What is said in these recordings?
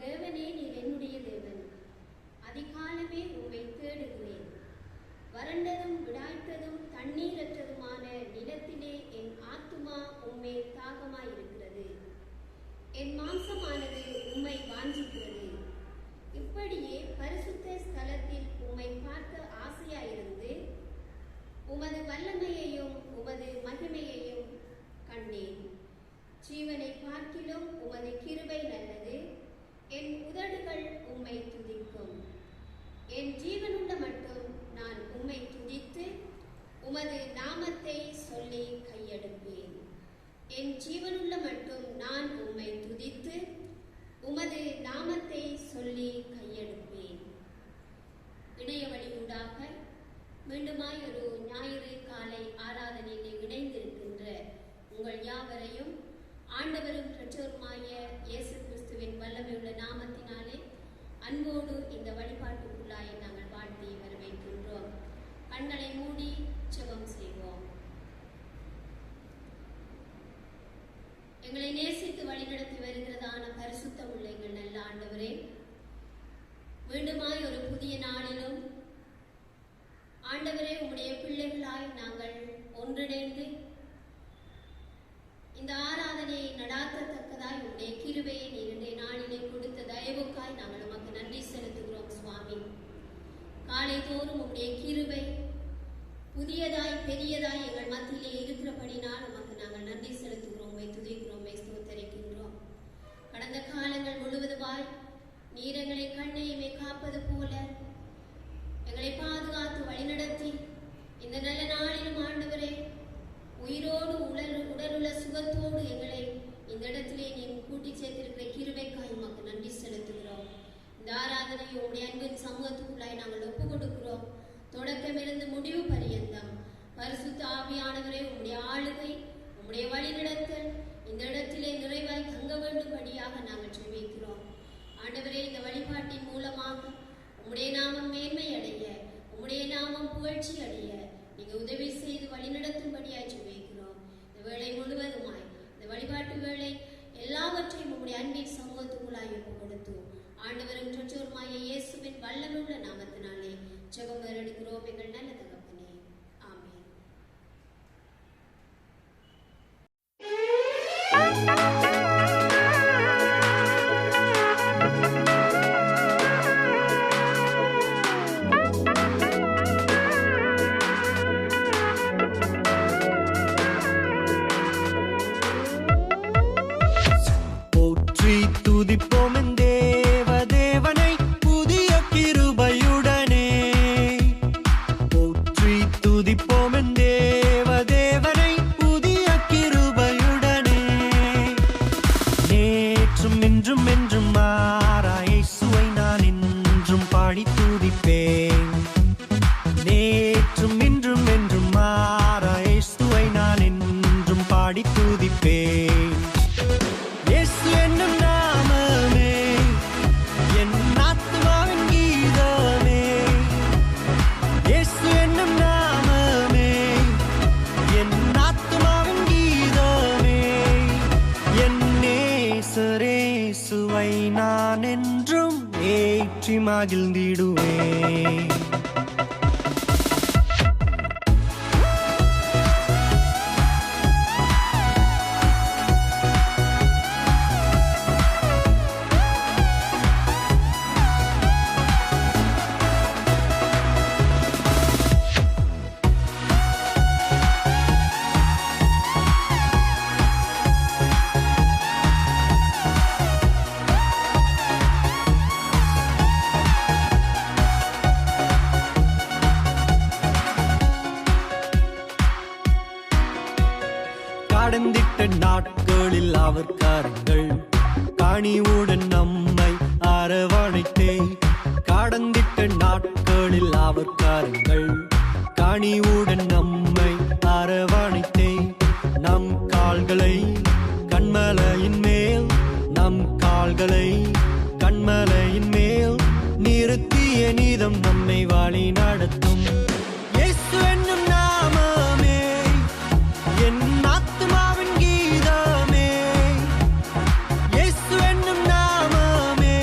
தேவனே, நீர் என்னுடைய தேவன். அதிகாலமே உம்மை தேடுகிறேன். வறண்டதும் விடாய்த்ததும் தண்ணீரற்றதுமான நிலத்திலே என் ஆத்துமா உம்மை தாகமாயிருக்கிறது. என் மாம்சமானது உம்மை வாஞ்சிக்கிறது. இப்படியே பரிசுத்த ஸ்தலத்தில் உம்மை பார்க்க ஆசையாயிருந்து உமது வல்லமையையும் உமது மகிமையையும் கண்டேன். ஜீவனை பார்க்கிலும் உமது கிருபை நல்லது. என் உதடுகள் உம்மை துதிக்கும். என் ஜீவனுள்ள மட்டும் நான் உம்மை துதித்து உமது நாமத்தை சொல்லி கையெடுப்பேன். என் ஜீவனுள்ள மட்டும் நான் உம்மை துதித்து உமது நாமத்தை சொல்லி கையெடுப்பேன். இணையவழி ஊடாக மீண்டுமாய் ஒரு ஞாயிறு காலை ஆராதனையிலே இணைந்திருக்கின்ற உங்கள் யாவரையும் ஆண்டவரும் இரட்சகருமாய இயேசு கிறிஸ்துவின் வல்லமையுள்ள நாமத்தினாலே அன்போடு இந்த வழிபாட்டுக்குள்ளாய் நாங்கள் வாழ்த்தி வரவேற்கின்றோம். கண்களை மூடி ஜெபம் செய்வோம். எங்களை நேசித்து வழிநடத்தி வருகிறதான பரிசுத்த உள்ள எங்கள் நல்ல ஆண்டவரே, மீண்டுமாய் ஒரு புதிய நாளிலும் ஆண்டவரே உம்முடைய பிள்ளைகளாய் நாங்கள் ஒன்றிணைந்து இந்த ஆராதனையை நடாத்தத்தக்கதாய் உம்முடைய கிருபையை நீர் இன்றைய நாளிலே கொடுத்த தயவுக்காய் நாங்கள் உமக்கு நன்றி செலுத்துகிறோம் சுவாமி. காலை தோறும் உம்முடைய கிருபை புதியதாய் பெரியதாய் எங்கள் மத்தியிலே இருக்கிறபடினால் உமக்கு நாங்கள் நன்றி செலுத்துகிறோம், உம்மை துதிக்கிறோம், உம்மை ஸ்தோத்தரிக்கின்றோம். கடந்த காலங்கள் முழுவதுமாய் நீர் எங்களை கண்ணையுமே காப்பது போல எங்களை பாதுகாத்து வழிநடத்தி இந்த நல்ல நாளிலும் ஆண்டவரே உயிரோடு உடலுள்ள சுகத்தோடு எங்களை இந்த இடத்திலே நீ கூட்டி சேர்த்திருக்கிற கிருபைக்காய் உமக்கு நன்றி செலுத்துகிறோம். இந்த ஆராதனையை உடைய அன்பின் சமூகத்துக்குள்ளாய் நாங்கள் ஒப்புக் கொடுக்கிறோம். தொடக்கமிருந்து முடிவு பரியந்தம் பரிசுத்த ஆவியானவரே உம்முடைய ஆளுகை உம்முடைய வழிநடத்தல் இந்த இடத்திலே நிறைவாய் தங்க வேண்டும்படியாக நாங்கள் ஜெபிக்கிறோம். ஆண்டவரே, இந்த வழிபாட்டின் மூலமாக உம்முடைய நாமம் மேன்மை அடைய, உம்முடைய நாமம் புகழ்ச்சி அடைய நீங்க உதவி செய்து வழிநடத்தும்படியாய் ஜெபிக்கிறோம். இந்த வேளை முழுவதுமாய் இந்த வழிபாட்டு வேளை எல்லாவற்றையும் உம்முடைய அன்பின் சமூகத்துக்குள்ளாய் ஒப்புக் கொடுத்து ஆண்டவரும் இரட்சகருமாய இயேசுவின் வல்லமையுள்ள நாமத்தினாலே ஜெபம் எடுக்கிறோம் எங்கள் நல்ல தகப்பனே, ஆமென். போற்றி துதிப்போம் என் தேவனை புதிய கிருபையுடனே. போற்றி துதிப்போம் என் தேவனை புதிய கிருபையுடனே. நேற்றும் இன்றும் என்றும் மாறா இயேசுவை நான் என்றும் பாடி துதிப்பேன். நேற்றும் இன்றும் என்றும் மாறா இயேசுவை நான் என்றும் பாடி துதிப்பேன். இயேசு என்னும் நாமமே என் ஆத்துமாவின் கீதமே. இயேசு என்னும் நாமமே என் ஆத்துமாவின் கீதமே. என் நேசரேசுவை நான் என்றும் ஏற்றி மகிழ்ந்திடுவேன். கடந்திட்ட நாட்களில் அவர் கரங்கள் கனிவுடன் நம்மை அரவணைத்தே. கடந்திட்ட நாட்களில் அவர் கரங்கள் கனிவுடன் நம்மை அரவணைத்தே. நம் கால்களை கண்மலையின் மேல், நம் கால்களை கண்மலையின் மேல் நிறுத்திய நீதம் நம்மை வழி நடத்தும். இயேசு என்னும் நாமமே என் ஆத்துமாவின் கீதமே. இயேசு என்னும் நாமமே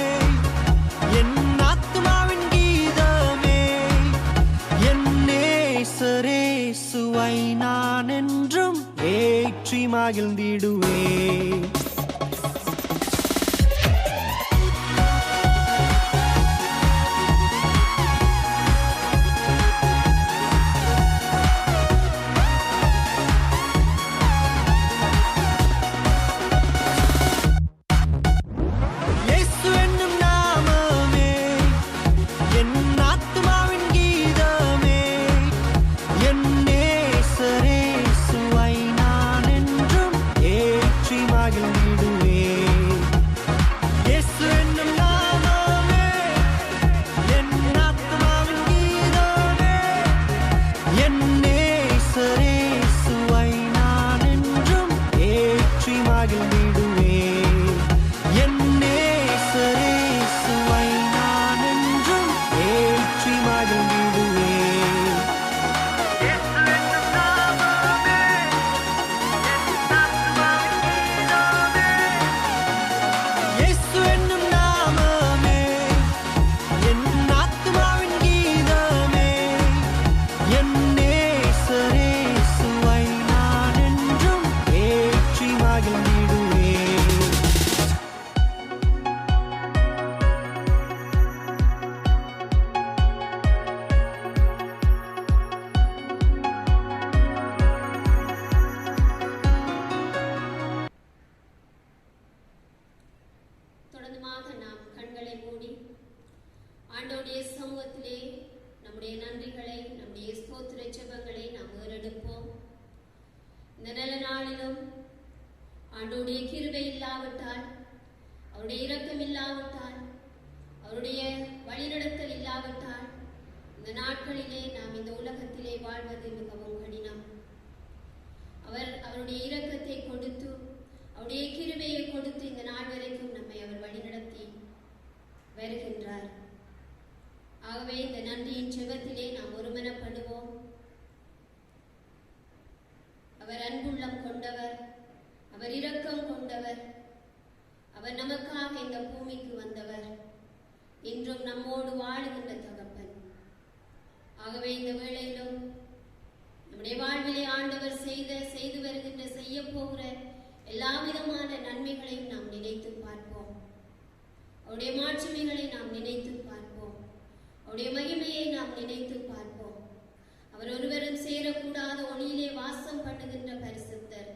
முழுவதுமாக நாம் கண்களை மூடி ஆண்டவருடைய சமூகத்திலே நம்முடைய நன்றிகளை, நம்முடைய ஸ்தோத்திர ஜெபங்களை நாம் ஏறெடுப்போம். இந்த நல்ல நாளிலும் ஆண்டவருடைய கிருபை இல்லாவிட்டால், அவருடைய இரக்கம் இல்லாவிட்டால், அவருடைய வழிநடத்தல் இல்லாவிட்டால் இந்த நாட்களிலே நாம் இந்த உலகத்திலே வாழ்வது மிகவும் கடினம். அவருடைய இரக்கத்தை கொடுத்து, அவருடைய கிருபையை கொடுத்து இந்த நாள் வரைக்கும் நம்மை அவர் வழிநடத்தி வருகின்றார். ஆகவே இந்த நன்றியின் ஜெபத்திலே நாம் ஒருமனப்படுவோம். அவர் அன்புள்ளம் கொண்டவர், அவர் இரக்கம் கொண்டவர், அவர் நமக்காக இந்த பூமிக்கு வந்தவர், இன்றும் நம்மோடு வாழுகின்ற தகப்பன். ஆகவே இந்த வேளையிலும் நம்முடைய வாழ்விலே ஆண்டவர் செய்து வருகின்ற, செய்ய போகிற எல்லா விதமான நன்மைகளையும் நாம் நினைத்து பார்ப்போம். அவருடைய மாட்சிமைகளை நாம் நினைத்து பார்ப்போம். அவருடைய மகிமையை நாம் நினைத்து பார்ப்போம். அவர் ஒருவரும் சேரக்கூடாத ஒளியிலே வாசம் பண்ணுகின்ற பரிசுத்தர்.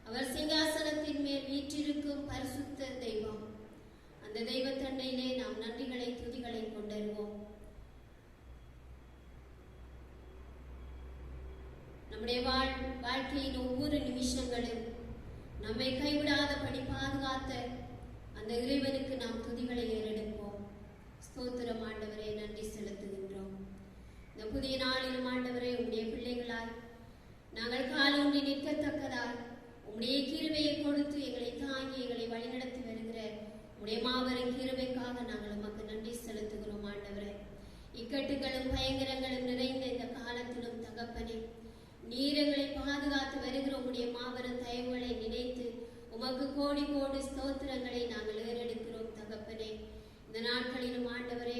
அவர் சிங்காசனத்தின் மேல் வீற்றிருக்கும் பரிசுத்த தெய்வம். அந்த தெய்வ தன்னையிலே நாம் நன்றிகளை, துதிகளை கொண்டருவோம். நம்முடைய வாழ்க்கையின் ஒவ்வொரு நிமிஷங்களும் நம்மை கைவிடாதபடி பாதுகாத்த அந்த இறைவனுக்கு நாம் துதிகளை ஏறெடுப்போம். ஸ்தோத்திரம் ஆண்டவரே, நன்றி செலுத்துகின்றோம். இந்த புதிய நாளிலும் ஆண்டவரே, உம்முடைய பிள்ளைகளாய் நாங்கள் காலூன்றி நிற்கத்தக்கதாய் உம்முடைய கிருபையை கொடுத்து எங்களை தாங்கி எங்களை வழிநடத்தி வருகிற உம்முடைய மாபெரும் கிருபைக்காக நாங்கள் உமக்கு நன்றி செலுத்துகிறோம் ஆண்டவரே. இக்கட்டுகளும் பயங்கரங்களும் நிறைந்த இந்த காலத்திலும் தகப்பனே, நீர் எங்களை பாதுகாத்து வருகிற உம்முடைய மாபெரும் தயவுகளை நினைத்து உமக்கு கோடி கோடி ஸ்தோத்திரங்களை நாங்கள் ஏறெடுக்கிறோம் தகப்பனே. இந்த நாட்களிலும் ஆண்டவரே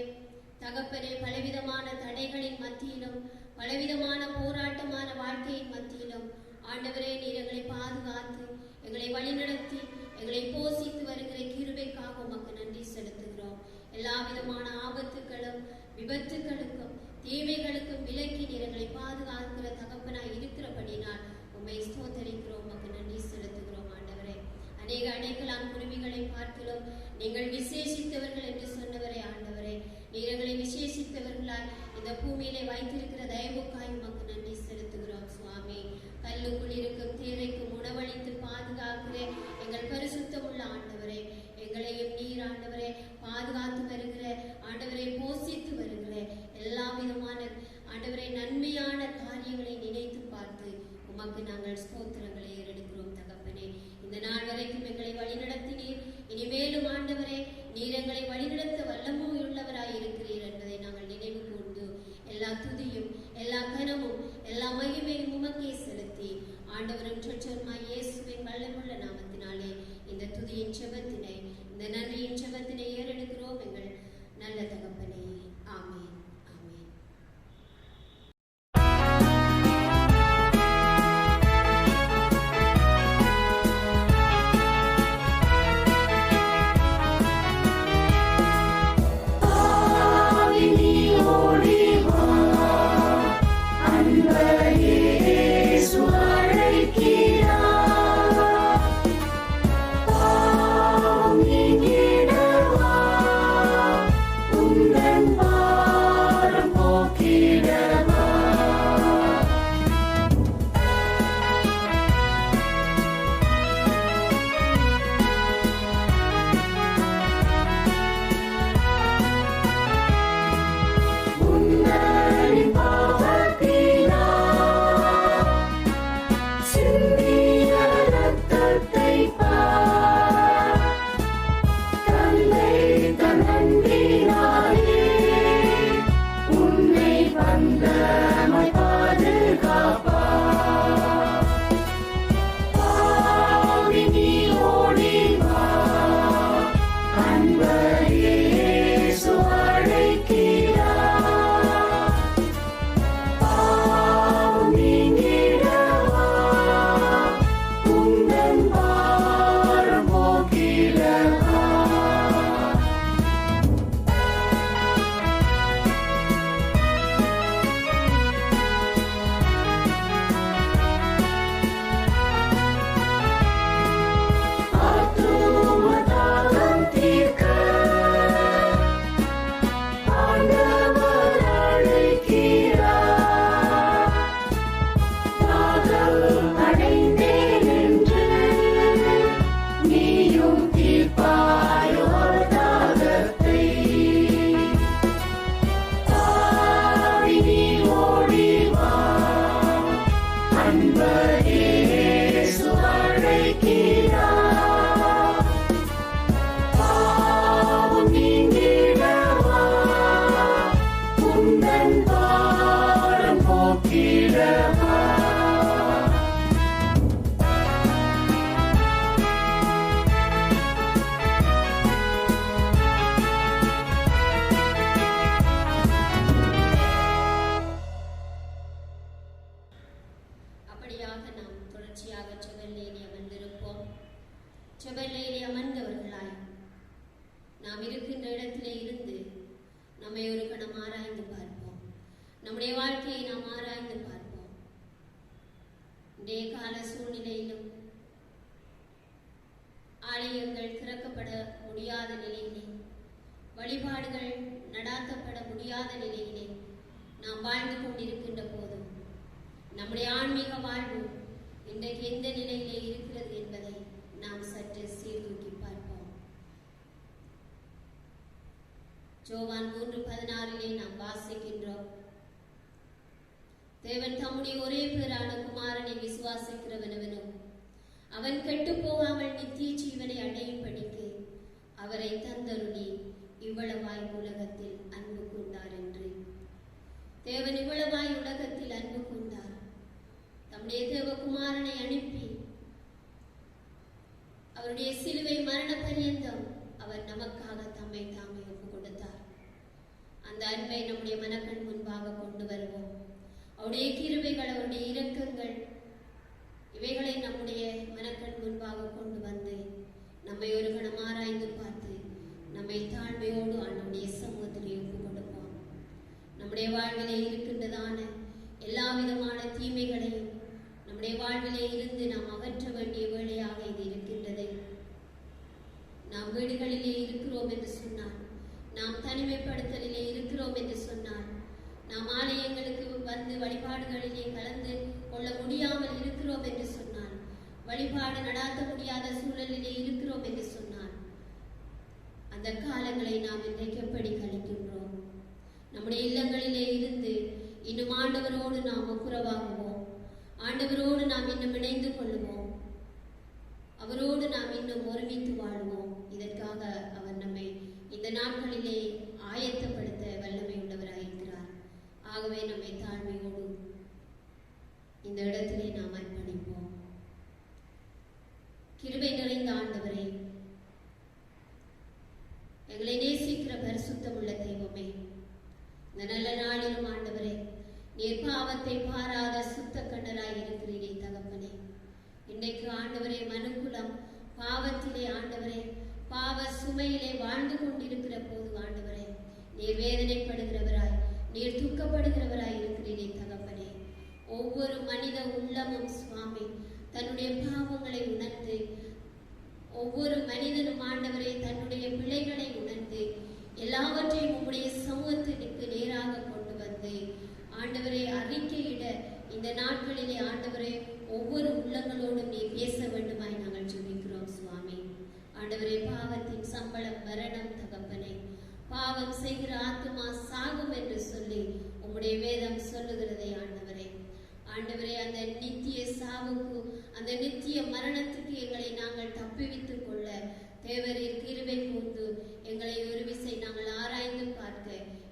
தகப்பனே, பலவிதமான தடைகளின் மத்தியிலும், பலவிதமான போராட்டமான வாழ்க்கையின் மத்தியிலும் ஆண்டவரே, நீர் எங்களை பாதுகாத்து எங்களை வழிநடத்தி எங்களை போஷித்து வருகிற கிருபைக்காக உமக்கு நன்றி செலுத்துகிறோம். எல்லா விதமான ஆபத்துக்களும் விபத்துக்களுக்கும் தீமைகளுக்கும் விலக்கி நீர் எங்களை பாதுகாக்கிற தகப்பனாய் இருக்கிறபடினால் உம்மை ஸ்தோத்தரிக்கிறோம், உமக்கு நன்றி செலுத்துகிறோம் ஆண்டவரே. அநேக அடைக்கலான் குருவிகளை பார்க்கிறோம், நீங்கள் விசேஷித்தவர்கள் என்று சொன்னவரே ஆண்டவரே. நீர் எங்களை விசேஷித்தவர்களால் இந்த பூமியிலே வைத்திருக்கிற தயவுக்காய் உமக்கு நன்றி செலுத்துகிறோம் சுவாமி. கல்லுக்குள் இருக்கும் தேரைக்கும் உணவளித்து பாதுகாக்கிற எங்கள் பரிசுத்தமுள்ள ஆண்டவரே, எங்களையும் நீர் ஆண்டவரே பாதுகாத்து வருகிற ஆண்டவரை போஷித்து வருகிற எல்லா விதமான ஆண்டவரை நன்மையான காரியங்களை நினைத்து பார்த்து உமக்கு நாங்கள் ஸ்தோத்திரங்களை ஏறெடுக்கிறோம் தகப்பனே. இந்த நாள் வரைக்கும் எங்களை வழிநடத்தினீர், இனிமேலும் ஆண்டவரே நீர் எங்களை வழிநடத்த வல்லமையுள்ளவராய் இருக்கிறீர் என்பதை நாங்கள் நினைவு கூர்ந்து எல்லா துதியும் எல்லா கனமும் எல்லா மகிமையும் உமக்கே செலுத்தி ஆண்டவரும் சொச்சொருமாய் இயேசுவின் வல்லமுள்ள நாமத்தினாலே இந்த துதியின் செபத்தினை, இந்த நன்றியின் செபத்தினை ஏறெடுக்கிறோம் எங்கள் நல்ல தகப்பனே. ஆமென். Oh உணர்ந்தவர்களாய் நாம் இருக்கின்ற இடத்திலே இருந்து நம்மை ஒரு கணம் ஆராய்ந்து பார்ப்போம். நம்முடைய வாழ்க்கையை நாம் ஆராய்ந்து பார்ப்போம். இன்றைய கால சூழ்நிலையிலும் ஆலயங்கள் திறக்கப்பட முடியாத நிலையிலே, வழிபாடுகள் நடாத்தப்பட முடியாத நிலையிலே நாம் வாழ்ந்து கொண்டிருக்கின்ற போதும் நம்முடைய ஆன்மீக வாழ்வு இன்றைக்கு எந்த நிலையிலே இருக்கிறது என்பதை நாம் சற்று சீர்தூக்கி பார்ப்போம். யோவான் 3:16 நாம் வாசிக்கின்றோம், தேவன் தம்முடைய ஒரே பேரான குமாரனை விசுவாசிக்கிறவனவனும் அவன் கெட்டு போகாமல் நித்திய ஜீவனை அடையும் படிக்கு அவரை தந்தருளி இவ்வளவாய் உலகத்தில் அன்பு கொண்டார் என்று. தேவன் இவ்வளவாய் உலகத்தில் அன்பு கொண்டார். தம்முடைய தேவகுமாரனை அனுப்பி அவருடைய சிலுவை மரண பரியந்தம் அவர் நமக்காக தம்மை தாமே ஒப்பு கொடுத்தார். அந்த அன்பை நம்முடைய மனக்கண் முன்பாக கொண்டு வருவோம். அவருடைய கிருபைகள், அவருடைய இரக்கங்கள், இவைகளை நம்முடைய மனக்கண் முன்பாக கொண்டு வந்து நம்மை ஒரு கணம் ஆராய்ந்து பார்த்து நம்மை தாழ்மையோடு ஆண்டவருடைய சமூகத்திலே ஒப்பு கொடுப்போம். நம்முடைய வாழ்விலே இருக்கின்றதான எல்லா விதமான தீமைகளையும் நம்முடைய வாழ்விலே இருந்து நாம் அகற்ற வேண்டிய வேளையாக இது இருக்கின்றது. நாம் வீடுகளிலே இருக்கிறோம் என்று சொன்னால், நாம் தனிமைப்படுத்தலிலே இருக்கிறோம் என்று சொன்னால், நாம் ஆலயங்களுக்கு வந்து வழிபாடுகளிலே கலந்து கொள்ள முடியாமல் இருக்கிறோம் என்று சொன்னால், வழிபாடு நடாத்த முடியாத சூழலிலே இருக்கிறோம் என்று சொன்னால், அந்த காலங்களை நாம் இன்றைக்கு எப்படி கழிக்கின்றோம்? நம்முடைய இல்லங்களிலே இருந்து இன்னும் ஆண்டவரோடு நாம் ஒப்புரவாகுவோம். ஆண்டவரோடு நாம் இன்னும் இணைந்து கொள்ளுவோம். அவரோடு நாம் இன்னும் ஒருமித்து வாழ்வோம். இதற்காக அவர் நம்மை இந்த நாட்களிலே ஆயத்தப்படுத்த வல்லமை உள்ளவராயிருக்கிறார். ஆகவே நம்மை தாழ்மையோடு இந்த இடத்திலே நாம் அர்ப்பணிப்போம். கிருபை நிறைந்த ஆண்டவரே, எங்களை நேசிக்கிற பரிசுத்தமுள்ள தெய்வமே, இந்த நல்ல நாளிலும் ஆண்டவரே, நீர் பாவத்தை பாராத சுத்த கண்ணராய் இருக்கிறீரே தகப்பனே. இன்றைக்கு ஆண்டவரே, மனுக்குலம் பாவத்திலே ஆண்டவரே, பாவ சுமையிலே வாழ்ந்து கொண்டிருக்கிற போது ஆண்டவரே, நீர் வேதனைப்படுகிறவராய், நீர் துக்கப்படுகிறவராய் இருக்கிறீரே தகப்பனே. ஒவ்வொரு மனித உள்ளமும் சுவாமி தன்னுடைய பாவங்களை உணர்ந்து, ஒவ்வொரு மனிதனும் ஆண்டவரே தன்னுடைய பிழைகளை உணர்ந்து எல்லாவற்றையும் உம்முடைய சமூகத்திற்கு நேராக கொண்டு வந்து ஆண்டவரை அறிக்கையிட இந்த நாட்களிலே ஆண்டவரே ஒவ்வொரு உள்ளங்களோடும் நீ பேச வேண்டுமாய் நாங்கள் ஜெபிக்கிறோம் சுவாமி. ஆண்டவரே, பாவத்தின் சம்பளம் மரணம் தகப்பனே. பாவம் செய்கிற ஆத்துமா சாகும் என்று சொல்லி உம்முடைய வேதம் சொல்லுகிறதை ஆண்டவரே. ஆண்டவரே, அந்த நித்திய சாவுக்கு, அந்த நித்திய மரணத்துக்கு எங்களை நாங்கள் தப்பிவித்துக் கொள்ள தேவரீர் கிருபை கூர்ந்து எங்களை ஒரு விசை நாங்கள் ஆராய்ந்து பார்க்க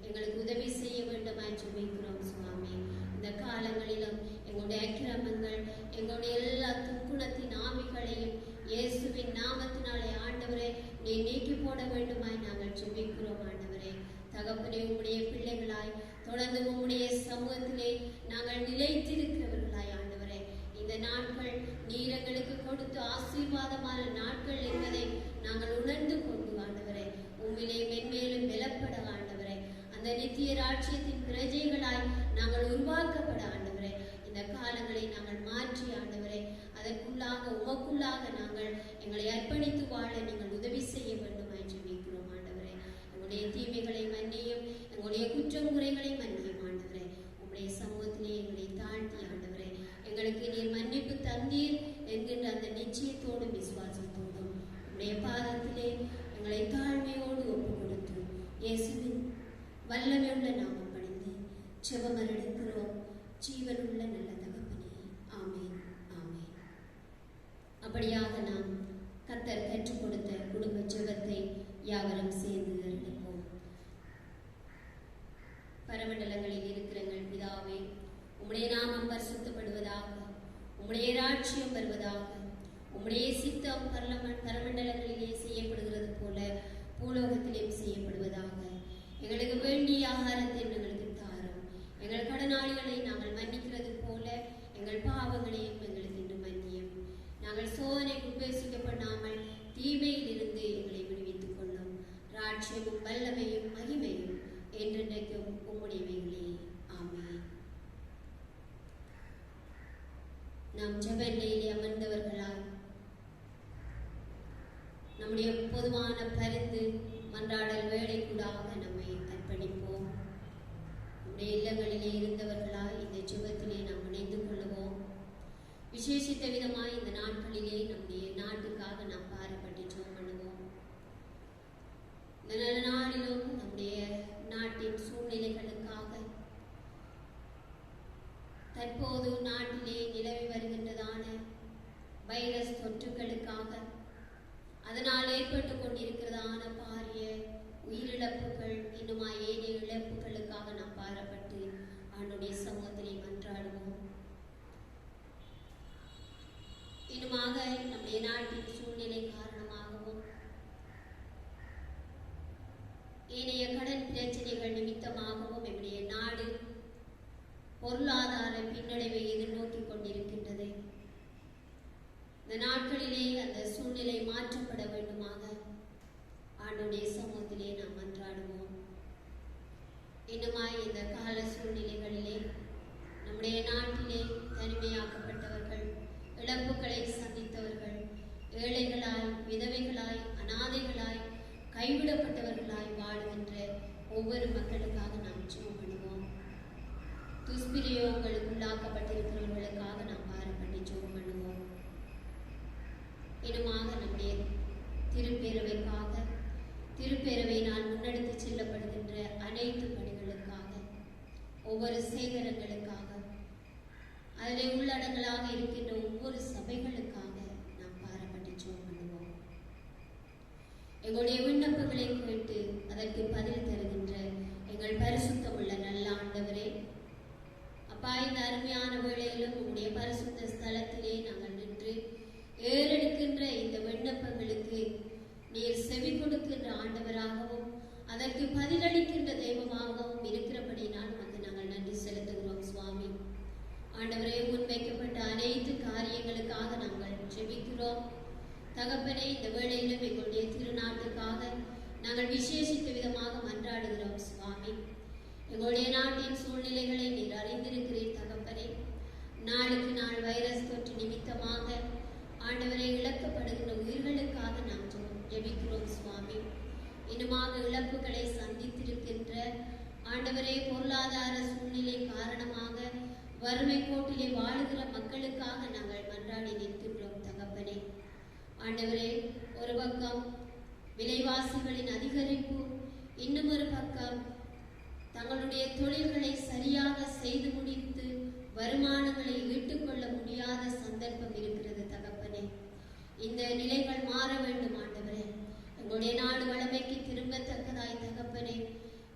எங்களுக்கு உதவி செய்ய வேண்டுமாய் ஜெபிக்கிறோம் சுவாமி. இந்த காலங்களிலும் எங்களுடைய அக்கிரமங்கள், எங்களுடைய எல்லா துக்குணத்தின் ஆவிகளையும் இயேசுவின் நாமத்தினாலே ஆண்டவரே நீ நீக்கி போட வேண்டுமாய் நாங்கள் ஜெபிக்கிறோம் ஆண்டவரே. தகப்பனே, உம்முடைய பிள்ளைகளாய் தொடர்ந்து உம்முடைய சமூகத்திலே நாங்கள் நிலைத்திருக்கிறவர்களாய் ஆண்டவரே, இந்த நாட்கள் நீர் எங்களுக்கு கொடுத்த ஆசீர்வாதமான நாட்கள் என்பதை நாங்கள் உணர்ந்து கொண்டு ஆண்டவரே உம்மிலே மென்மேலும் பலப்பட ஆண்டவரே, அந்த நித்திய ராஜ்யத்தின் பிரஜைகளாய் நாங்கள் உருவாக்கப்பட ஆண்டவரே, இந்த காலங்களை நாங்கள் மாற்றி ஆண்டவரே அதற்குள்ளாக உமக்குள்ளாக நாங்கள் எங்களை அர்ப்பணித்து வாழ நீங்கள் உதவி செய்ய வேண்டுமாய் ஜெபிக்கிறோம் ஆண்டவரே. எங்களுடைய தீமைகளை மன்னியும், எங்களுடைய குற்றம் குறைகளை மன்னியும் ஆண்டவரே. உம்முடைய சமூகத்திலே எங்களை தாழ்த்தி ஆண்டவரே எங்களுக்கு நீர் மன்னிப்பு தந்தீர் என்கின்ற அந்த நிச்சயத்தோடும் விசுவாசத்தோடும் உம்முடைய பாதத்திலே எங்களை தாழ்மையோடு ஒப்பு கொடுத்து இயேசுவின் வல்லமையுள்ள நாமம் பணிந்து செபமரெடுக்கிறோம் ஜீவனுள்ள நல்ல தகப்பனே. ஆமென், ஆமென். அப்படியாக நாம் கர்த்தர் கற்றுக் கொடுத்த குடும்ப ஜெபத்தை யாவரும் சேர்ந்து எடுப்போம். பரமண்டலங்களில் இருக்கிற எங்கள் பிதாவே, உம்முடைய நாமம் பரிசுத்தப்படுவதாக, உம்முடைய ராஜ்யம் வருவதாக, உம்முடைய சித்தம் பரமண்டலங்களிலே செய்யப்படுகிறது போல பூலோகத்திலேயும் செய்யப்படுவதாக. எங்களுக்கு வேண்டிய ஆகாரத்தை எங்களுக்கு தாரும். எங்கள் கடனாளிகளை நாங்கள் மன்னிக்கிறது போல எங்கள் பாவங்களையும் எங்களுக்கு இன்று மன்னியும். நாங்கள் சோதனைக்கு உபேசிக்கப்படாமல் தீமையில் இருந்து ராட்சியமும் வல்லமையும் மகிமையும் என்றென்றைக்கும் உம்முடையவைகளே. ஆமென். நாம் ஜெபநிலையிலே அமர்ந்தவர்களாய் நம்முடைய பொதுவான பரிந்து மன்றாடல் வேலைக்கூடாக நம்மை அர்ப்பணிப்போம். நம்முடைய இல்லங்களிலே இருந்தவர்களாய் இந்த ஜெபத்திலே நாம் இணைந்து கொள்ளுவோம். விசேஷித்த விதமாய் இந்த நாட்களிலே நம்முடைய நாட்டுக்காக நாம் பாரப்பட்டு ஜெபம் பண்ணுவோம். இந்த நல்ல நாளிலும் நம்முடைய நாட்டின் சூழ்நிலைகளுக்காக, தற்போது நாட்டிலே நிலவி வருகின்றதான வைரஸ் தொற்றுகளுக்காக, அதனால் ஏற்பட்டு கொண்டிருக்கிறதான பாரிய உயிரிழப்புகள், இன்னுமா ஏனைய இழப்புகளுக்காக நாம் பாரப்பட்டு ஆண்டவருடைய சமூகத்திலே மன்றாடுவோம். இன்னுமாக நம்முடைய நாட்டின் சூழ்நிலை காரணமாகவும் ஏனைய கடன் பிரச்சனைகள் நிமித்தமாகவும் நம்முடைய நாடு பொருளாதார பின்னடைவை எதிர்நோக்கி கொண்டிருக்கின்றது. இந்த நாட்களிலே அந்த சூழ்நிலை மாற்றப்பட வேண்டுமாக ஆண்டவருடைய சமூகத்திலே நாம் மன்றாடுவோம். இன்னுமாய் இந்த கால சூழ்நிலைகளிலே நம்முடைய நாட்டிலே தனிமையாக்கப்பட்டவர்கள், இழப்புகளை சந்தித்தவர்கள், ஏழைகளாய், விதவைகளாய், அனாதைகளாய், கைவிடப்பட்டவர்களாய் வாழுகின்ற ஒவ்வொரு மக்களுக்காக நாம் ஜெபம் பண்ணுவோம். துஷ்பிரயோகங்களுக்கு உள்ளாக்கப்பட்டிருக்கிறவர்களுக்காக நாம் பாரப்பட்டு ஜெபம் பண்ணுவோம். இன்னுமாக நம்முடைய திருப்பேரவைக்காக, திருப்பேரவையினால் முன்னெடுத்து செல்லப்படுகின்ற அனைத்து பணிகளுக்காக, ஒவ்வொரு சேகரங்களுக்காக, அதில் உள்ளடங்களாக இருக்கின்ற ஒவ்வொரு சபைகளுக்காக நாம் பாரப்பட்டு ஜெபம் பண்ணுவோம். எங்களுடைய விண்ணப்பங்களை கேட்டு அதற்கு பதில் தருகின்ற எங்கள் பரிசுத்தமுள்ள நல்ல ஆண்டவரே, அப்பா, இந்த அருமையான வேளையிலும் உங்களுடைய பரிசுத்த ஸ்தலத்திலே நாங்கள் நின்று ஏறெடுக்கின்ற இந்த விண்ணப்பங்களுக்கு நீர் செவி கொடுக்கின்ற ஆண்டவராகவும் அதற்கு பதிலளிக்கின்ற தெய்வமாகவும் இருக்கிறபடினால் உமக்கு நாங்கள் நன்றி செலுத்துகிறோம் சுவாமி. ஆண்டவரே, முன்வைக்கப்பட்ட அனைத்து காரியங்களுக்காக நாங்கள் ஜெபிக்கிறோம். தகப்பனே, இந்த வேளையிலும் எங்களுடைய திருநாட்டுக்காக நாங்கள் விசேஷித்த விதமாக மன்றாடுகிறோம் சுவாமி. எங்களுடைய நாட்டின் சூழ்நிலைகளை நீர் அறிந்திருக்கிறீர் தகப்பனே. நாளுக்கு நாள் வைரஸ் தொற்று நிமித்தமாக ஆண்டவரை இழக்கப்படுகின்ற உயிர்களுக்காக நாம் ஜெபிக்கிறோம் சுவாமி. இன்னுமாக இழப்புகளை சந்தித்திருக்கின்ற ஆண்டவரே, பொருளாதார சூழ்நிலை காரணமாக வறுமை கோட்டிலே வாழுகிற மக்களுக்காக நாங்கள் மன்றாடி நிற்கின்றோம் தகப்பனே. ஆண்டவரே, ஒரு பக்கம் விலைவாசிகளின் அதிகரிப்பு, இன்னும் ஒரு பக்கம் தங்களுடைய தொழில்களை சரியாக செய்து முடித்து வருமானங்களை ஈட்டுக்கொள்ள முடியாத சந்தர்ப்பம் இருக்கிறது தகப்பனே. இந்த நிலைகள் மாற வேண்டும் ஆண்டவரே. எங்களுடைய நாடு வளமைக்கு திரும்பத்தக்கதாய் தகப்பனே,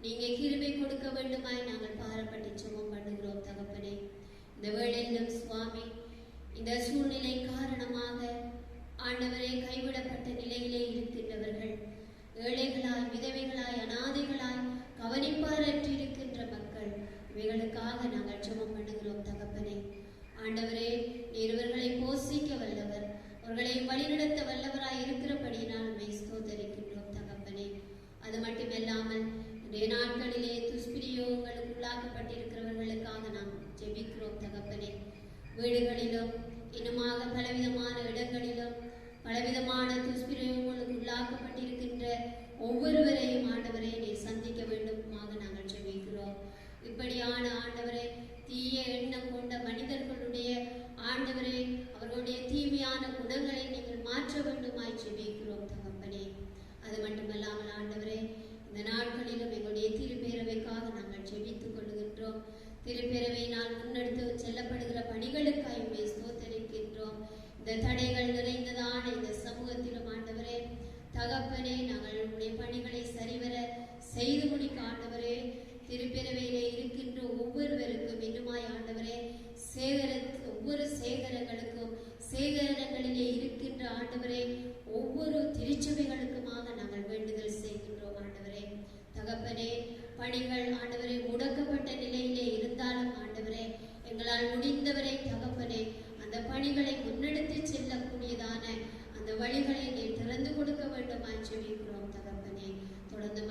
நீங்க கிருபை கொடுக்க வேண்டுமாய் நாங்கள் பாரப்பட்டு ஜெபம் பண்ணுகிறோம் தகப்பனே. இந்த வேளையிலும் சுவாமி, இந்த சூழ்நிலை காரணமாக ஆண்டவரே கைவிடப்பட்ட நிலையிலே இருக்கின்றவர்கள், ஏழைகளாய், விதவைகளாய், அனாதைகளாய், கவனிப்பாரற்று இருக்கின்ற மக்கள், இவைகளுக்காக நாங்கள் ஜெபம் பண்ணுகிறோம் தகப்பனே. ஆண்டவரே, நீர் இவர்களை போஷிக்க வல்லவர், அவர்களை வழிநடத்த வல்லவராய் இருக்கிறபடியினால் உம்மை ஸ்தோத்தரிக்கின்றோம் தகப்பனே. அது மட்டுமல்லாமல் இன்றைய நாட்களிலே துஷ்பிரயோகங்களுக்கு உள்ளாக்கப்பட்டிருக்கிறவர்களுக்காக நாம் ஜெபிக்கிறோம் தகப்பனே. வீடுகளிலும் இன்னுமாக பலவிதமான இடங்களிலும் பலவிதமான துஷ்பிரயோகங்களுக்கு உள்ளாக்கப்பட்டிருக்கின்ற ஒவ்வொருவரையும் ஆண்டவரே நீர் சந்திக்க வேண்டுமாக நாங்கள் ஜெபிக்கிறோம். இப்படியான ஆண்டவரே, தீய எண்ணம் கொண்ட மனிதர்களுடைய ஆண்டவரே, அவர்களுடைய தீமையான குணங்களை நீங்கள் மாற்ற வேண்டுமாய் ஜெபிக்கிறோம் தகப்பனே. அது மட்டுமல்லாமல் ஆண்டவரே, இந்த நாட்களிலும் எங்களுடைய திருப்பேரவைக்காக நாங்கள் ஜெபித்துக் கொள்ளுகின்றோம். திருப்பேரவையினால் முன்னெடுத்து செல்லப்படுகிற பணிகளுக்காய் உம்மை ஸ்தோத்தரிக்கின்றோம். இந்த தடைகள் நிறைந்ததான இந்த சமூகத்திலும் ஆண்டவரே தகப்பனே, நாங்கள் உங்களுடைய பணிகளை சரிவர செய்து முடிக்க ஆண்டவரே, திருப்பேரவையிலே இருக்கின்ற ஒவ்வொருவருக்கும் இன்னுமாய் ஆண்டவரே ஒவ்வொரு சேகரங்களுக்கும், சேகரங்களிலே இருக்கின்ற ஆண்டவரே ஒவ்வொரு திருச்சபைகளுக்குமாக நாங்கள் வேண்டுதல் செய்கின்றோம் ஆண்டவரே. தகப்பனே, பணிகள் ஆண்டவரே முடக்கப்பட்ட நிலையிலே இருந்தாலும் ஆண்டவரே, எங்களால் முடிந்தவரை தகப்பனே அந்த பணிகளை முன்னெடுத்து செல்லக்கூடியதான அந்த வழிகளை நீர் திறந்து கொடுக்க வேண்டுமாய் ஜெபிக்கிறோம் தகப்பனே. தொடர்ந்து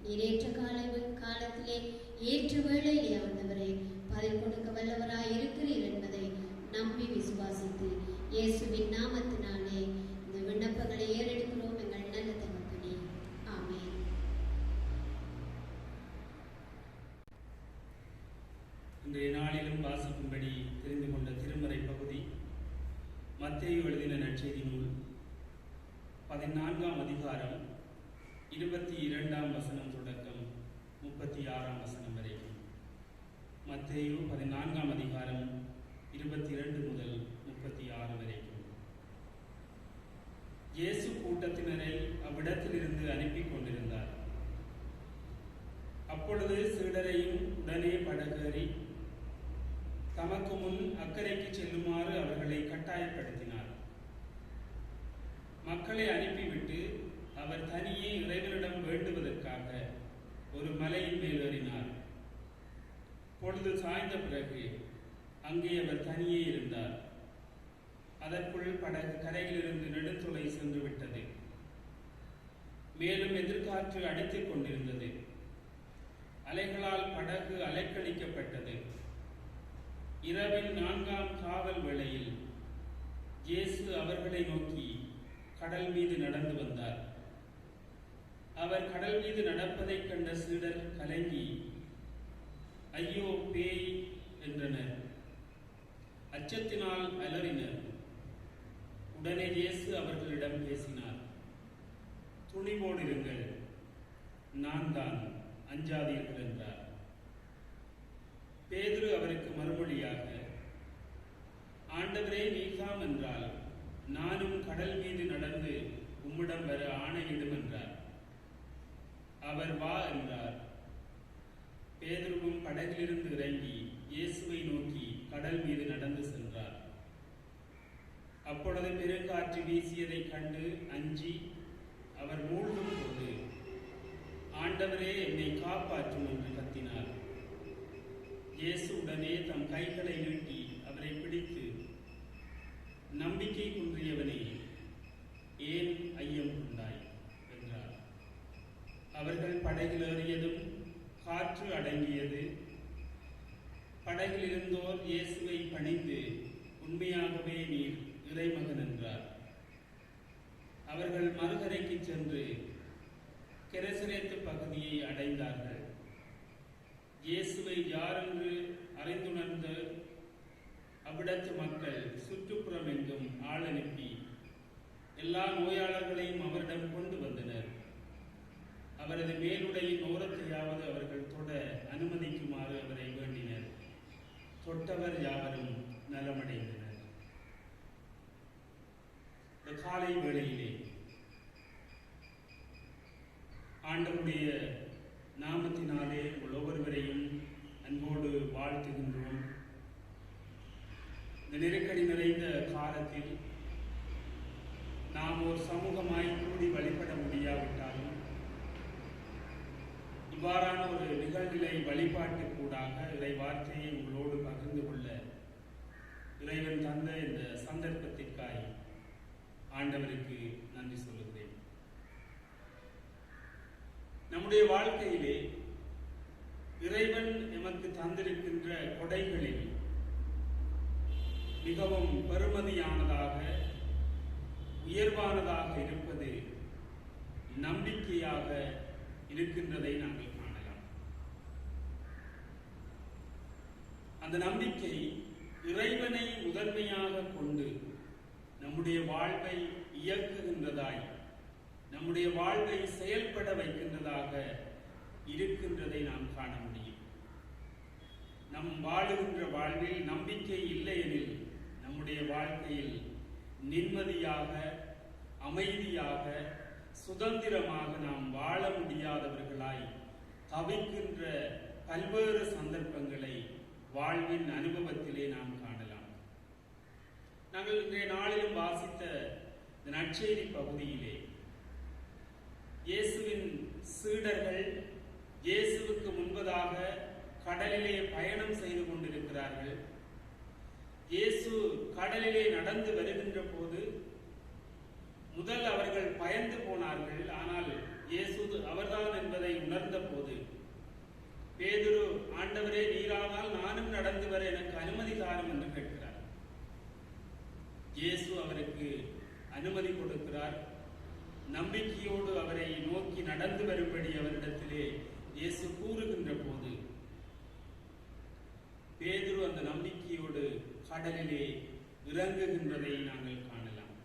நீர் ஏற்ற காலத்திலே ஏற்ற வேளையிலே ஆண்டவரே பதில் கொடுக்க வல்லவராய் இருக்கிறீர் என்பதை நம்பி விசுவாசித்து இயேசுவின் நாமத்தினாலே இந்த விண்ணப்பங்களை ஏறெடுக்கிறோம் எங்கள் நல்ல தகப்பனே. ஆமென். இன்றைய நாளிலும் வாசிக்கும்படி தெரிந்து கொண்ட திருமறை பகுதி மத்தேயு எழுதின நற்செய்தி நூல் 14ஆம் அதிகாரம் 22ஆம் வசனம் தொடக்கம் 36ஆம் வசனம் வரைக்கும். மத்தேயு 14ஆம் அதிகாரம் 22 முதல் 36 வரைக்கும். இயேசு கூட்டத்தினரை அவ்விடத்திலிருந்து அனுப்பி கொண்டிருந்தார். அப்பொழுது சீடரையும் உடனே படகேறி தமக்கு முன் அக்கறைக்கு செல்லுமாறு அவர்களை கட்டாயப்படுத்தினார். மக்களை அனுப்பிவிட்டு அவர் தனியே இறைவனிடம் வேண்டுவதற்காக ஒரு மலையின் மேல் ஏறினார். பொழுது சாய்ந்த பிறகு அங்கே அவர் தனியே இருந்தார். அதற்குள் படகு கரையிலிருந்து நெடுந்தொலை சென்று விட்டது. மேலும் எதிர்காற்று அடித்துக் கொண்டிருந்தது. அலைகளால் படகு அலைக்கழிக்கப்பட்டது. இரவின் 4ஆம் காவல் வேளையில் இயேசு அவர்களை நோக்கி கடல் மீது நடந்து வந்தார். அவர் கடல் மீது நடப்பதைக் கண்ட சீடர் கலங்கி ஐயோ பேய் என்றனர். அச்சத்தினால் அலறினர். உடனே இயேசு அவர்களிடம் பேசினார். துணிவோடிருங்கள், நான் தான், அஞ்சாதீர்கள் என்றார். பேதுரு அவருக்கு மறுமொழியாக, ஆண்டவரே நீர்தாம் என்றால் நானும் கடல் மீது நடந்து உம்மிடம் வர ஆணையிடும் என்றார். அவர் வா என்றார். பேதுருவும் படகிலிருந்து இறங்கி இயேசுவை நோக்கி கடல் மீது நடந்து சென்றார். அப்பொழுது பெருங்காற்று வீசியதைக் கண்டு அஞ்சி அவர் மூழ்கும் போது, ஆண்டவரே என்னை காப்பாற்றும் என்று கத்தினார். இயேசு உடனே தம் கைகளை நீட்டி அவரை பிடித்து, நம்பிக்கை குன்றியவனே, ஏன் ஐயம் கொண்டாய் என்றார். அவர்கள் படகில் ஏறியதும் காற்று அடங்கியது. படகில் இருந்தோர் இயேசுவை பணிந்து, உண்மையாகவே நீர் இறைமகன் என்றார். அவர்கள் மறுகரைக்கு சென்று கெரசரேத்து பகுதியை அடைந்தார்கள். இயேசுவை யாரென்று அறிந்துணர்ந்த அவ்விடத்து மக்கள் சுற்றுப்புறம் எங்கும் ஆள் அனுப்பி எல்லா நோயாளர்களையும் அவரிடம் கொண்டு வந்தனர். அவரது மேலுடையின் ஓரத்தையாவது அவர்கள் தொட அனுமதிக்குமாறு அவரை வேண்டினர். தொட்டவர் யாவரும் நலமடைந்தனர். இந்த காலை வேளையிலே ஆண்டவருடைய நாமத்தினாலே உங்கள் ஒவ்வொருவரையும் அன்போடு வாழ்த்துகின்றோம். இந்த நெருக்கடி நிறைந்த காலத்தில் நாம் ஒரு சமூகமாய் கூடி வழிபட முடியாவிட்டாலும் இவ்வாறான ஒரு நிகழ்நிலை வழிபாட்டுக்கூடாக இறை வார்த்தையை உங்களோடு பகிர்ந்து கொள்ள இறைவன் தந்த இந்த சந்தர்ப்பத்திற்காய் ஆண்டவருக்கு நன்றி சொல்லுகிறேன். நம்முடைய வாழ்க்கையிலே இறைவன் எமக்கு தந்திருக்கின்ற கொடைகளில் மிகவும் பெருமதியானதாக உயர்வானதாக இருப்பது நம்பிக்கையாக இருக்கின்றதை நாங்கள் காணலாம். அந்த நம்பிக்கை இறைவனை முதன்மையாக கொண்டு நம்முடைய வாழ்வை இயக்குகின்றதாய், நம்முடைய வாழ்வை செயல்பட வைக்கின்றதாக இருக்கின்றதை நாம் காண முடியும். நம் வாழுகின்ற வாழ்வில் நம்பிக்கை இல்லை எனில் நம்முடைய வாழ்க்கையில் நிம்மதியாக, அமைதியாக, சுதந்திரமாக நாம் வாழ முடியாதவர்களாய் தவிக்கின்ற பல்வேறு சந்தர்ப்பங்களை வாழ்வின் அனுபவத்திலே நாம் காணலாம். நாங்கள் இன்றைய நாளிலும் வாசித்த இந்த நற்செய்தி பகுதியிலே இயேசுவின் சீடர்கள் இயேசுவுக்கு முன்பதாக கடலிலே பயணம் செய்து கொண்டிருக்கிறார்கள். இயேசு கடலிலே நடந்து வருகின்ற போது முதல் அவர்கள் பயந்து போனார்கள். ஆனால் இயேசு அவர்தான் என்பதை உணர்ந்த போது பேதுரு, ஆண்டவரே, நீரானால் நானும் நடந்து வர எனக்கு அனுமதி தாரும் என்று கேட்கிறார். இயேசு அவருக்கு அனுமதி கொடுக்கிறார். நம்பிக்கையோடு அவரை நோக்கி நடந்து வரும்படி அவரிடத்திலே இயேசு கூறுகின்ற போது பேதுரு அந்த நம்பிக்கையோடு கடலிலே இறங்குகின்றதை நாங்கள் காணலாம்.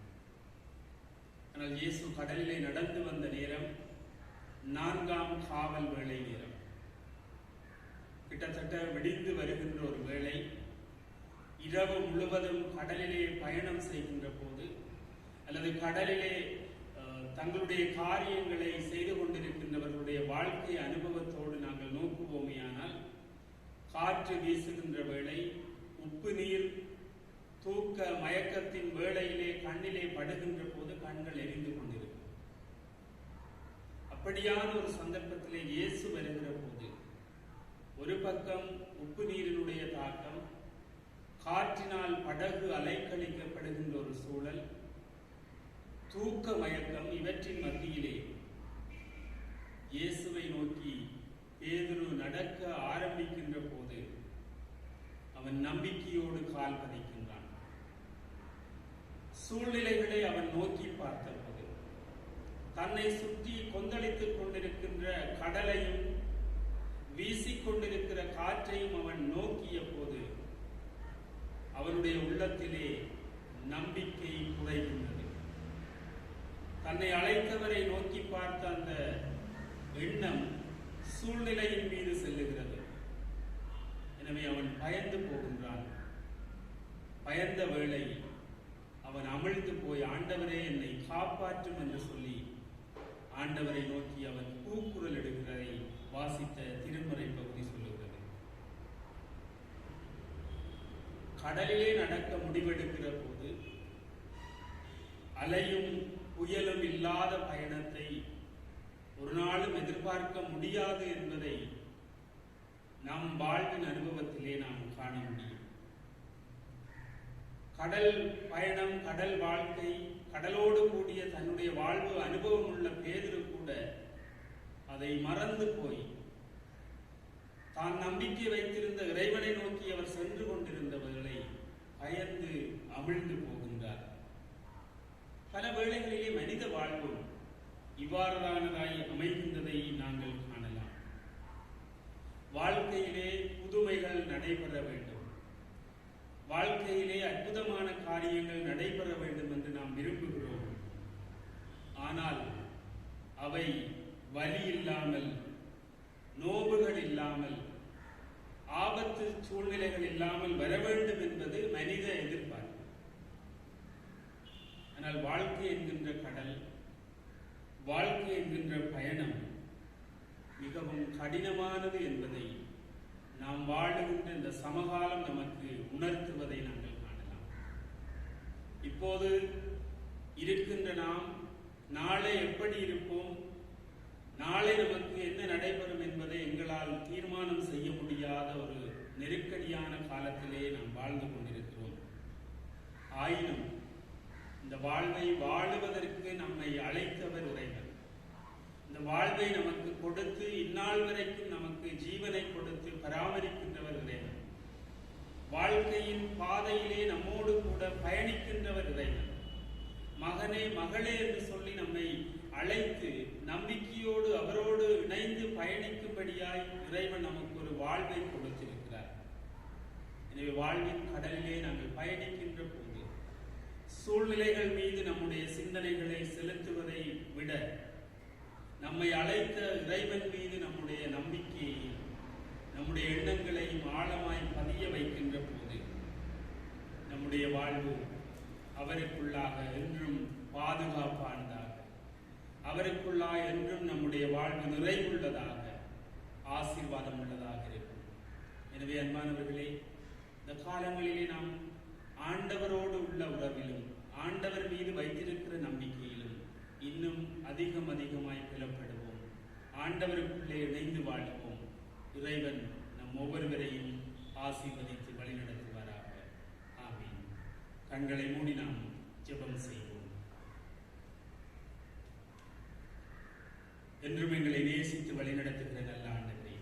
ஆனால் இயேசு கடலிலே நடந்து வந்த நேரம் 4ஆம் காவல் வேளை நேரம். கிட்டத்தட்ட விடிந்து வருகின்ற ஒரு வேளை. இரவு முழுவதும் கடலிலே பயணம் செய்கின்ற போது அல்லது கடலிலே தங்களுடைய காரியங்களை செய்து கொண்டிருக்கின்றவர்களுடைய வாழ்க்கை அனுபவத்தோடு நாங்கள் நோக்குவோமேயானால், காற்று வீசுகின்ற வேளை, உப்பு நீர் தூக்க மயக்கத்தின் வேளையிலே கண்ணிலே படுகின்ற போது கண்கள் எரிந்து கொண்டிருக்கும். அப்படியான ஒரு சந்தர்ப்பத்திலே இயேசு வருகிற போது ஒரு பக்கம் உப்பு நீரினுடைய தாக்கம், காற்றினால் படகு அலைக்கழிக்கப்படுகின்ற ஒரு சூழல், தூக்க மயக்கம், இவற்றின் மத்தியிலே இயேசுவை நோக்கி பேதுரு நடக்க ஆரம்பிக்கின்ற போது அவன் நம்பிக்கையோடு கால் பதிக்கின்றான். சூழ்நிலைகளை அவன் நோக்கி பார்த்தபோது, தன்னை சுற்றி கொந்தளித்துக் கொண்டிருக்கின்ற கடலையும் வீசிக்கொண்டிருக்கிற காற்றையும் அவன் நோக்கிய போது அவனுடைய உள்ளத்திலே நம்பிக்கை குறைகின்றது. தன்னை அழைத்தவரை நோக்கி பார்த்த அந்த எண்ணம் சூழ்நிலையின் மீது செல்லுகிறது. எனவே அவன் பயந்து போகின்றான். பயந்த வேளை அவன் அமிழ்ந்து போய், ஆண்டவரே என்னை காப்பாற்றும் என்று சொல்லி ஆண்டவரை நோக்கி அவன் கூக்குரல் எடுக்கிறதை வாசித்த திருமறை பகுதி சொல்லுகிறது. கடலிலே நடக்க முடிவெடுக்கிற போது அலையும் புயலும் இல்லாத பயணத்தை ஒரு நாளும் எதிர்பார்க்க முடியாது என்பதை நம் வாழ்வின் அனுபவத்திலே நாம் காண முடியும். கடல் பயணம், கடல் வாழ்க்கை, கடலோடு கூடிய தன்னுடைய வாழ்வு அனுபவம் உள்ள பேதுரு கூட அதை மறந்து போய் தான் நம்பிக்கை வைத்திருந்த இறைவனை நோக்கி அவர் சென்று கொண்டிருந்தவர்களை பயந்து அமிழ்ந்து போகின்றார். பல வேளைகளிலே மனித வாழ்வும் இவ்வாறானதாய் அமைகின்றதை நாங்கள் காணலாம். வாழ்க்கையிலே புதுமைகள் நடைபெற வேண்டும், வாழ்க்கையிலே அற்புதமான காரியங்கள் நடைபெற வேண்டும் என்று நாம் விரும்புகிறோம். ஆனால் அவை வலி இல்லாமல், நோவுகள் இல்லாமல், ஆபத்து சூழ்நிலைகள் இல்லாமல் வர வேண்டும் என்பது மனித எதிர்பார்ப்பு. ஆனால் வாழ்க்கை என்கின்ற கடல், வாழ்க்கை என்கின்ற பயணம் மிகவும் கடினமானது என்பதை நாம் வாழுகின்ற இந்த சமகாலம் நமக்கு உணர்த்துவதை நாங்கள் காணலாம். இப்போது இருக்கின்ற நாம் நாளை எப்படி இருப்போம், நாளை நமக்கு என்ன நடைபெறும் என்பதை எங்களால் தீர்மானம் செய்ய முடியாத ஒரு நெருக்கடியான காலத்திலே நாம் வாழ்ந்து கொண்டிருக்கிறோம். ஆயினும் இந்த வாழ்வை வாழுவதற்கு நம்மை அழைத்தவர் இறைவன். இந்த வாழ்வை நமக்கு கொடுத்து இந்நாள் வரைக்கும் நமக்கு ஜீவனை கொடுத்து பராமரிக்கின்றவர் இறைவன். வாழ்க்கையின் பாதையிலே நம்மோடு கூட பயணிக்கின்றவர் இறைவன். மகனே, மகளே என்று சொல்லி நம்மை அழைத்து நம்பிக்கையோடு அவரோடு இணைந்து பயணிக்கும்படியாய் இறைவன் நமக்கு ஒரு வாழ்வை கொடுத்திருக்கிறார். எனவே வாழ்வின் கடலிலே நாங்கள் பயணிக்கின்ற போது சூழ்நிலைகள் மீது நம்முடைய சிந்தனைகளை செலுத்துவதை விட நம்மை அழைத்த இறைவன் மீது நம்முடைய நம்பிக்கையையும் நம்முடைய எண்ணங்களையும் ஆழமாய் பதிய வைக்கின்ற போது நம்முடைய வாழ்வு அவருக்குள்ளாக என்றும் பாதுகாப்பானதாக, அவருக்குள்ளாக என்றும் நம்முடைய வாழ்வு நிறைவுள்ளதாக, ஆசீர்வாதம் உள்ளதாக இருக்கும். எனவே அன்பானவர்களே, இந்த காலங்களிலே நாம் ஆண்டவரோடு உள்ள உறவிலும் ஆண்டவர் மீது வைத்திருக்கிற நம்பிக்கையிலும் இன்னும் அதிகமாய் புலப்படுவோம். ஆண்டவருக்குள்ளே இணைந்து வாழ்வோம். இறைவன் நம் ஒவ்வொருவரையும் ஆசீர்வதித்து வழிநடத்துவாராக. ஆமீன். கண்களை மூடி நாம் ஜெபம் செய்வோம். என்றும் எங்களை நேசித்து வழிநடத்துகிற நல்ல ஆண்டவரே,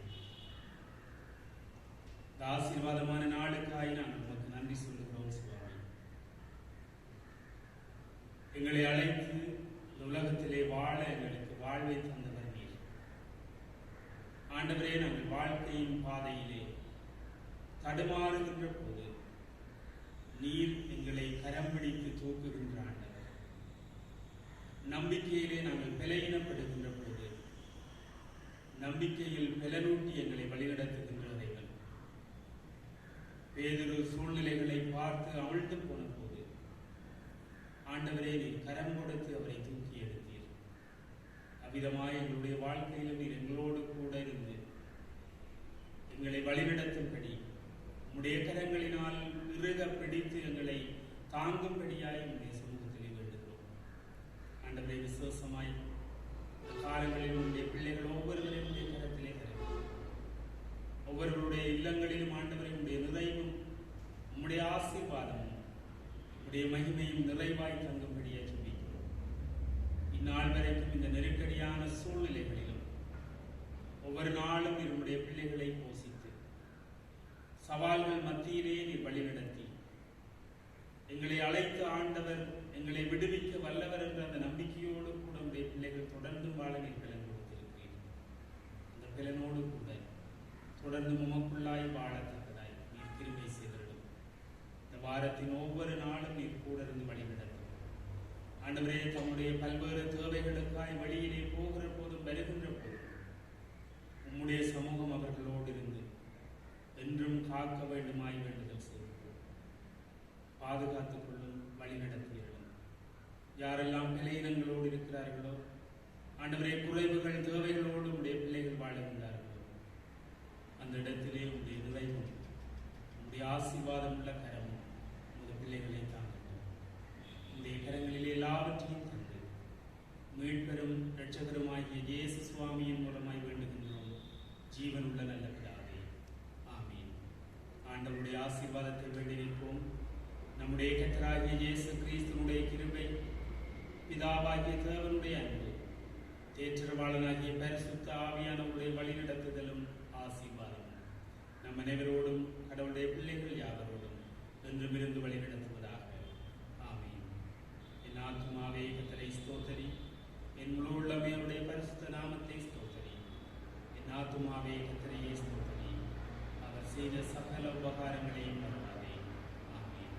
இந்த ஆசீர்வாதமான நாளுக்காய் நாங்கள் உமக்கு நன்றி சொல்லுகிறோம் சுவாமி. எங்களை அழைத்து இந்த உலகத்திலே வாழ எங்களுக்கு வாழ்வை தந்தவர் நீர். ஆண்டவரே, நாங்கள் வாழ்க்கையின் பாதையிலே தடுமாறுகின்ற போது நீர் எங்களை கரம் பிடித்து தூக்குகின்ற ஆண்டவர். நம்பிக்கையிலே நாங்கள் பலவீனப்படுகின்ற போது நம்பிக்கையில் பலனூட்டி எங்களை வழிநடத்துகின்ற தேவன். வேறொரு சூழ்நிலைகளை பார்த்து அவிழ்த்து போன போது ஆண்டவரே, நீர் கரம் கொடுத்து அவரை தூக்கி எடுத்தீர். அவ்விதமாய் எங்களுடைய வாழ்க்கையிலும் நீர் எங்களோடு கூட இருந்து எங்களை வழிநடத்தும்படி உம்முடைய கரங்களினால் இறுக பிடித்து எங்களை தாங்கும்படியாய் உம்முடைய சமூகத்திலே வேண்டுகிறோம். ஆண்டவரை, விசுவாசமாய் காலங்களில் உடைய பிள்ளைகள் ஒவ்வொருவரையும் உடைய கரத்திலே தருகிறோம். ஒவ்வொருவருடைய இல்லங்களிலும் ஆண்டவரை உடைய நிறைவும் உம்முடைய ஆசீர்வாதமும் உடைய மகிமையும் நிறைவாய் தங்கும்படியே ஜெபிக்கிறோம். இந்நாள் வரைக்கும் இந்த நெருக்கடியான சூழ்நிலைகளிலும் ஒவ்வொரு நாளும் என்னுடைய பிள்ளைகளை போஷித்து சவால்கள் மத்தியிலே நீர் வழிநடத்தி எங்களை அழைத்த ஆண்டவர் எங்களை விடுவிக்க வல்லவர் என்ற அந்த நம்பிக்கையோடு கூட உடைய பிள்ளைகள் தொடர்ந்து வாழ நீர் பலன் கொடுத்திருக்கிறீர்கள். அந்த பலனோடு கூட தொடர்ந்து உமக்குள்ளாய் வாழத்தக்கதாய் நீர் கிருபை செய்திருக்கும். இந்த வாரத்தின் ஒவ்வொரு நாளும் நீர் கூட இருந்து வழிநடத்தும். ஆண்டவரே, தம்முடைய பல்வேறு தேவைகளுக்காய் வழியிலே போகிற போதும் வருகின்ற போதும் உம்முடைய சமூகம் அவர்களோடு இருந்து என்றும் காக்க வேண்டுமாய் வேண்டுதல் செய்கிறோம். பாதுகாத்துக் கொள்ளும், வழிநடத்தியர்களும். யாரெல்லாம் பலவீனங்களோடு இருக்கிறார்களோ ஆண்டவரே, குறைவுகள் தேவைகளோடு உடைய பிள்ளைகள் வாழுகின்றார்களோ அந்த இடத்திலே உடைய நிறைவும் உடைய ஆசீர்வாதம் உள்ள கரமும் உடைய பிள்ளைகளை தாங்கட்டும். உடைய கரங்களிலே எல்லாவற்றையும் தந்து மீட்பெரும் இரட்சகருமாகிய இயேசு சுவாமியின் மூலமாய் வேண்டுகின்றோம் ஜீவன் உள்ள நல்ல பிதாவே, ஆமீன். ஆண்டவருடைய ஆசீர்வாதத்தை வேண்டி நிற்போம். நம்முடைய கர்த்தராகிய இயேசு கிறிஸ்துவினுடைய கிருபை, பிதாவாகிய தேவனுடைய அன்பு, தேற்றரவாளனாகிய பரிசுத்த ஆவியானவருடைய வழிநடத்துதலும் ஆசீர்வாதமும் நம் அனைவரோடும் கடவுளுடைய பிள்ளைகள் யாவரோடும் என்றும் இருந்து வழிநடத்துவதாக, ஆமீன். என் ஆத்துமாவே கர்த்தரை ஸ்தோத்தரி, என் முழு உள்ளமே அவருடைய பரிசுத்த நாமத்தை ஸ்தோத்தரி. என் ஆத்துமாவே கர்த்தரையே ஸ்தோத்தரி, அவர் செய்த சகல உபகாரங்களையும் மறவாதே, ஆமீன்.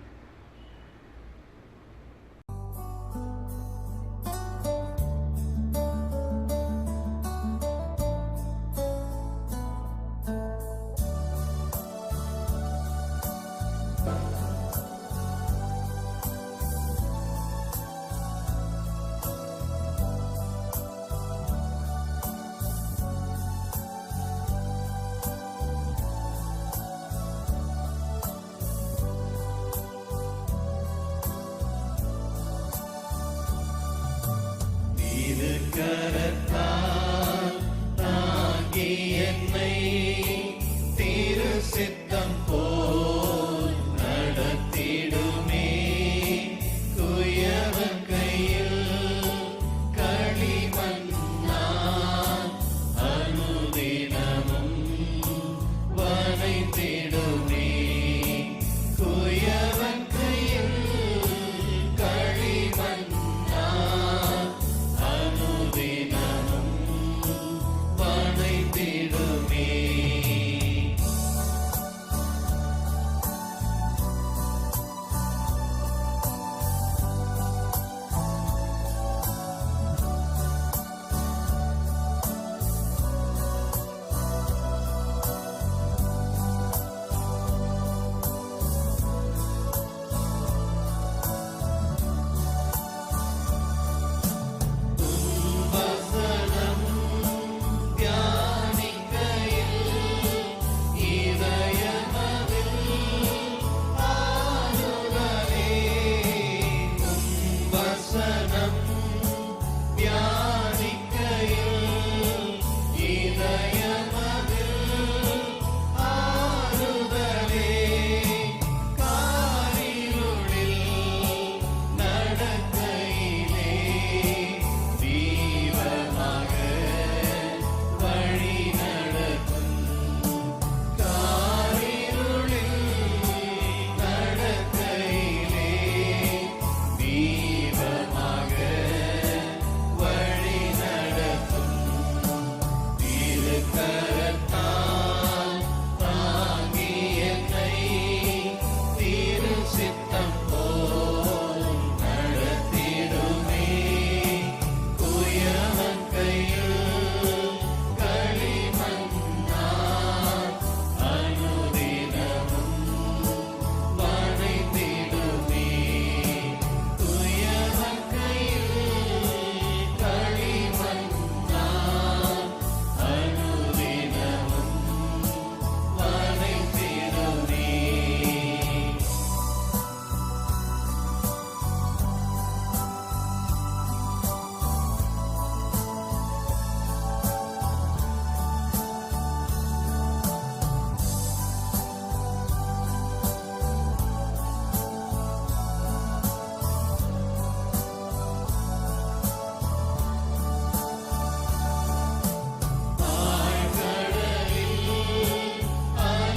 கரத்தில்